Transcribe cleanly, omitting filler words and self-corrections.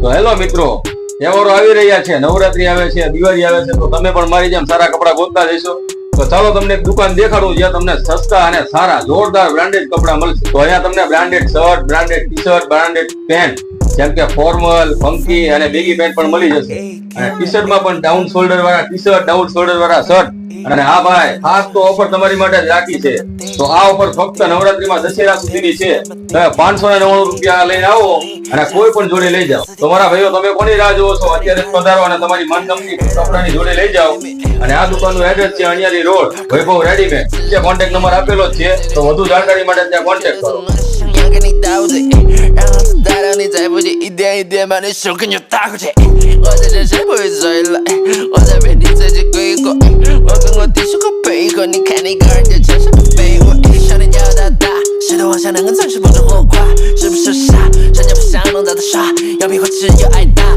તો હેલો મિત્રો, તહેવારો આવી રહ્યા છે, નવરાત્રી આવે છે, દિવાળી આવે છે, તો તમે પણ મારી જેમ સારા કપડા ગોતતા જઈશો. તો ચાલો તમને એક દુકાન દેખાડું જ્યાં તમને સસ્તા અને સારા જોરદાર બ્રાન્ડેડ કપડા મળશે. તો અહીંયા તમને branded shirt, branded T shirt, branded pant જેમ કે ફોર્મલ, ફંકી અને બેગી પેન્ટ પણ મળી જશે. અને ટી શર્ટમાં પણ ડાઉન શોલ્ડર વાળા ટી શર્ટ, ડાઉન શોલ્ડર વાળા શર્ટ. અને હા ભાઈ, ખાસ તો ઓફર તમારી માટે જ રાખી છે. તો આ ઓફર ફક્ત નવરાત્રીમાં દશેરા સુધીની છે. તમે 599 રૂપિયા લઈને આવો અને કોઈ પણ જોડે લઈ જાઓ. તો મારા ભાઈઓ, તમે કોની રાહ જોવો છો? અત્યારે જ પધારો અને તમારી મનગમતી કપડાની જોડે લઈ જાઓ. અને આ દુકાનનું એડ્રેસ છે અણિયારી રોડ, વૈભવ રેડીમેડ. જે કોન્ટેક્ટ નંબર આપેલો જ છે. તો વધુ જાણકારી માટે ત્યાં કોન્ટેક્ટ કરો. 给你刀子，然后大量你再不济，一点一点把你手跟就打过去。我在这谁不会醉了？我在被你自己归过。我跟我弟兄和配合，你看你个人就像是个废物。少年叫到大，试图妄想能够暂时保证后挂，是不是傻？人家不想弄到的傻，要比我只有爱大。